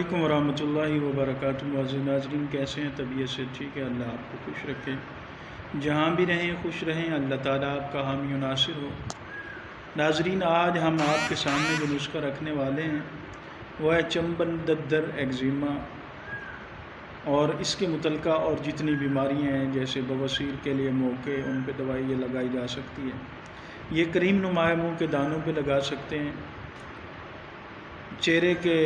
علیکم ورحمۃ اللہ وبرکاتہ۔ معزز ناظرین، کیسے ہیں؟ طبیعت سے ٹھیک ہے؟ اللہ آپ کو خوش رکھے، جہاں بھی رہیں خوش رہیں، اللہ تعالیٰ آپ کا حامی و ناصر ہو۔ ناظرین، آج ہم آپ کے سامنے جو نسخہ رکھنے والے ہیں وہ ہے چنبل، ددر، ایگزیما اور اس کے متعلقہ اور جتنی بیماریاں ہیں جیسے بواسیر کے لیے موقع، ان پہ دوائی یہ لگائی جا سکتی ہے۔ یہ کریم نمایاں منہ کے دانوں پہ لگا سکتے ہیں، چہرے کے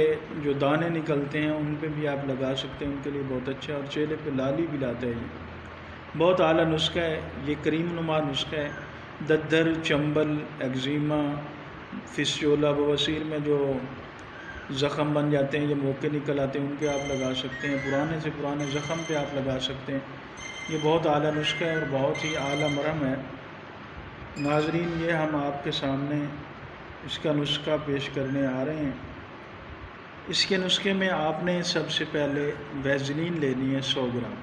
جو دانے نکلتے ہیں ان پہ بھی آپ لگا سکتے ہیں، ان کے لیے بہت اچھا ہے، اور چہرے پہ لالی بھی لاتا ہے۔ یہ بہت اعلیٰ نسخہ ہے، یہ کریم نما نسخہ ہے۔ ددر، چنبل، ایگزیما، فسچولا، بواسیر میں جو زخم بن جاتے ہیں، یہ موقع نکل آتے ہیں، ان پہ آپ لگا سکتے ہیں۔ پرانے سے پرانے زخم پہ آپ لگا سکتے ہیں۔ یہ بہت اعلیٰ نسخہ ہے اور بہت ہی اعلیٰ مرہم ہے۔ ناظرین، یہ ہم آپ کے سامنے اس کا نسخہ پیش کرنے آ رہے ہیں۔ اس کے نسخے میں آپ نے سب سے پہلے ویزلین لینی ہے 100 گرام۔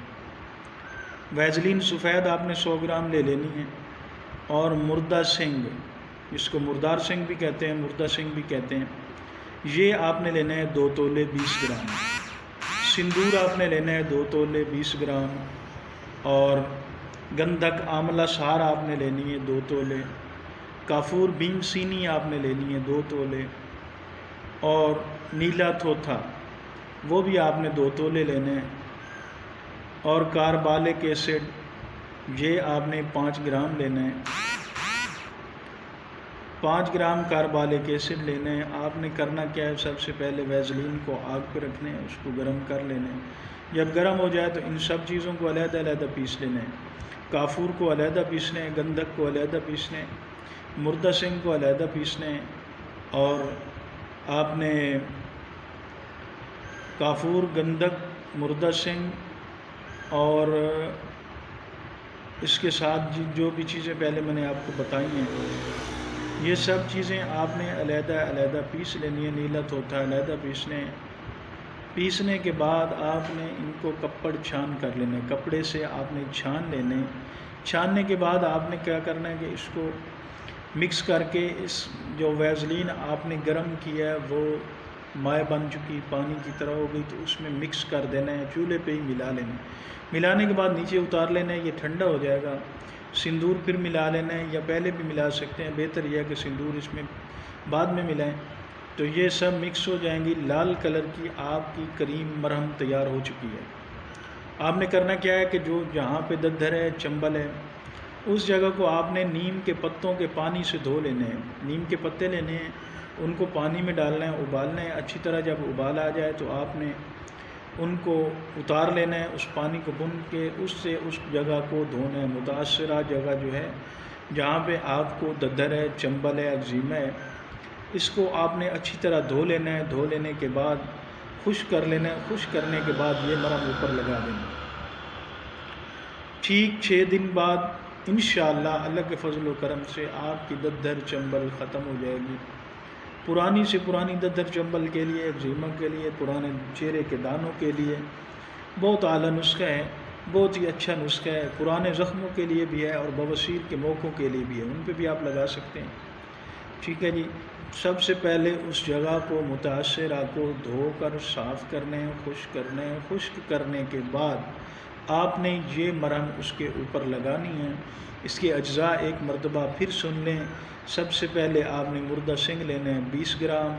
ویزلین سفید آپ نے 100 گرام لے لینی ہے، اور مردہ سنگ، جس کو مردار سنگ بھی کہتے ہیں، مردہ سنگ بھی کہتے ہیں، یہ آپ نے لینا ہے 2 تولے 20 گرام۔ سندور آپ نے لینا ہے 2 تولے 20 گرام، اور گندھک آملہ سار آپ نے لینی ہے 2 تولے۔ کافور بھیم سینی آپ نے لینی ہے 2 تولے، اور نیلا تھوتھا وہ بھی آپ نے 2 تولے لینے ہیں، اور کاربالک ایسڈ یہ آپ نے 5 گرام لینا ہے۔ 5 گرام کاربالک ایسڈ لینا ہے۔ آپ نے کرنا کیا ہے، سب سے پہلے ویزلین کو آگ پہ رکھنا ہے، اس کو گرم کر لینا ہے۔ جب گرم ہو جائے تو ان سب چیزوں کو علیحدہ علیحدہ پیس لینا ہے۔ کافور کو علیحدہ پیسنا ہے، گندھک کو علیحدہ پیسنا ہے، مردہ سنگ کو علیحدہ پیسنا ہے، اور آپ نے کافور، گندھک، مردہ سنگ اور اس کے ساتھ جو بھی چیزیں پہلے میں نے آپ کو بتائی ہیں، یہ سب چیزیں آپ نے علیحدہ علیحدہ پیس لینی ہے۔ نیلا تھوتھا علیحدہ پیسنے ہیں۔ پیسنے کے بعد آپ نے ان کو کپڑ چھان کر لینا ہے، کپڑے سے آپ نے چھان لینے ہیں۔ چھاننے کے بعد آپ نے کیا کرنا ہے کہ اس کو مکس کر کے، اس جو ویزلین آپ نے گرم کیا ہے وہ مائع بن چکی، پانی کی طرح ہو گئی، تو اس میں مکس کر دینا ہے، چولہے پہ ہی ملا لینا ہے۔ ملانے کے بعد نیچے اتار لینا ہے، یہ ٹھنڈا ہو جائے گا۔ سندور پھر ملا لینا ہے، یا پہلے بھی ملا سکتے ہیں، بہتر یہ ہے کہ سندور اس میں بعد میں ملائیں۔ تو یہ سب مکس ہو جائیں گی، لال کلر کی آپ کی کریم مرہم تیار ہو چکی ہے۔ آپ نے کرنا کیا ہے کہ جو جہاں پہ ددر ہے، چنبل ہے، اس جگہ کو آپ نے نیم کے پتوں کے پانی سے دھو لینے ہیں۔ نیم کے پتے لینے ہیں، ان کو پانی میں ڈالنا ہے، ابالنا ہے اچھی طرح۔ جب ابال آ جائے تو آپ نے ان کو اتار لینا ہے، اس پانی کو بن کے اس سے اس جگہ کو دھونا ہے۔ متاثرہ جگہ جو ہے جہاں پہ آپ کو ددر ہے، چنبل ہے، ایگزیما ہے، اس کو آپ نے اچھی طرح دھو لینا ہے۔ دھو لینے کے بعد خشک کر لینا ہے۔ خشک کرنے کے بعد یہ مرہم اوپر لگا دینا ہے۔ ٹھیک 6 دن بعد انشاءاللہ اللہ کے فضل و کرم سے آپ کی ددر، چنبل ختم ہو جائے گی۔ پرانی سے پرانی ددر، چنبل کے لیے، ایگزیما کے لیے، پرانے چہرے کے دانوں کے لیے بہت اعلیٰ نسخہ ہے، بہت ہی اچھا نسخہ ہے۔ پرانے زخموں کے لیے بھی ہے، اور بواسیر کے موقعوں کے لیے بھی ہے، ان پہ بھی آپ لگا سکتے ہیں۔ ٹھیک ہے جی۔ سب سے پہلے اس جگہ کو، متاثرہ کو دھو کر صاف کرنا ہے، خشک کرنا ہے۔ خشک کرنے کے بعد آپ نے یہ مرہم اس کے اوپر لگانی ہے۔ اس کے اجزاء ایک مرتبہ پھر سن لیں۔ سب سے پہلے آپ نے مردہ سنگ لینا ہے 20 گرام،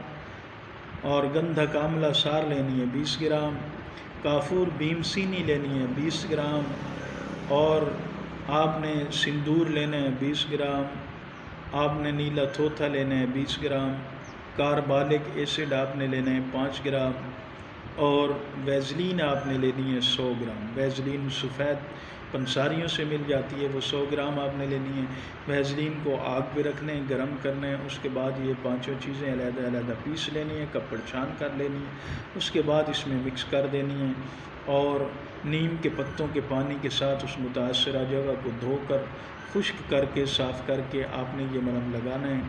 اور گندھک آملہ سار لینی ہے 20 گرام، کافور بھیم سینی لینی ہے 20 گرام، اور آپ نے سندور لینا ہے 20 گرام، آپ نے نیلا تھوتھا لینا ہے 20 گرام، کاربالک ایسڈ آپ نے لینا ہے 5 گرام، اور ویزلین آپ نے لینی ہے 100 گرام۔ ویزلین سفید پنساریوں سے مل جاتی ہے، وہ 100 گرام آپ نے لینی ہے۔ ویزلین کو آگ پہ رکھنا ہے، گرم کرنا ہے، اس کے بعد یہ پانچوں چیزیں علیحدہ علیحدہ پیس لینی ہے، کپڑ چھان کر لینی ہے، اس کے بعد اس میں مکس کر دینی ہے، اور نیم کے پتوں کے پانی کے ساتھ اس متاثرہ جگہ کو دھو کر، خشک کر کے، صاف کر کے آپ نے یہ مرہم لگانا ہے۔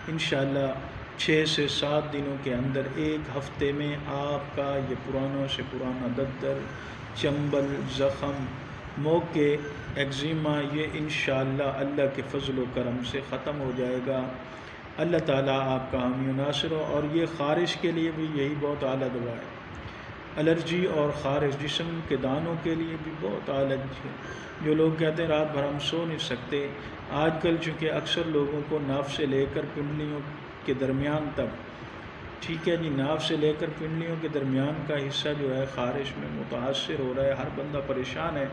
انشاءاللہ 6 سے 7 دنوں کے اندر، 1 ہفتے میں آپ کا یہ پرانوں سے پرانا ددر، چنبل، زخم، موقع، ایگزیما، یہ انشاءاللہ اللہ کے فضل و کرم سے ختم ہو جائے گا۔ اللہ تعالیٰ آپ کا حامی و ناصر ہو، اور یہ خارش کے لیے بھی یہی بہت اعلیٰ دوا ہے۔ الرجی اور خارش جسم کے دانوں کے لیے بھی بہت اعلیٰ ہے۔ جو لوگ کہتے ہیں رات بھر ہم سو نہیں سکتے، آج کل چونکہ اکثر لوگوں کو ناف سے لے کر پنڈلیوں کے درمیان تک، ٹھیک ہے جی، ناف سے لے کر پنڈلیوں کے درمیان کا حصہ جو ہے خارش میں متاثر ہو رہا ہے۔ ہر بندہ پریشان ہے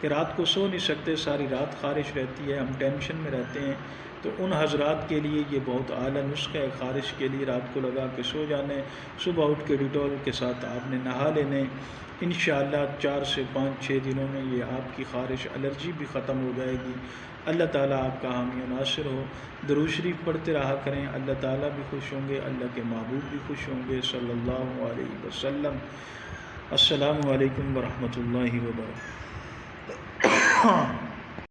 کہ رات کو سو نہیں سکتے، ساری رات خارش رہتی ہے، ہم ٹینشن میں رہتے ہیں۔ تو ان حضرات کے لیے یہ بہت اعلیٰ نسخہ ہے خارش کے لیے، رات کو لگا کے سو جانے، صبح اٹھ کے ڈیٹول کے ساتھ آپ نے نہا لینے، انشاءاللہ 4 سے 5-6 دنوں میں یہ آپ کی خارش الرجی بھی ختم ہو جائے گی۔ اللہ تعالیٰ آپ کا حامی و ناصر ہو۔ درود شریف پڑھتے رہا کریں، اللہ تعالیٰ بھی خوش ہوں گے، اللہ کے محبوب بھی خوش ہوں گے صلی اللہ علیہ وسلم۔ السلام علیکم ورحمۃ اللہ وبرکاتہ۔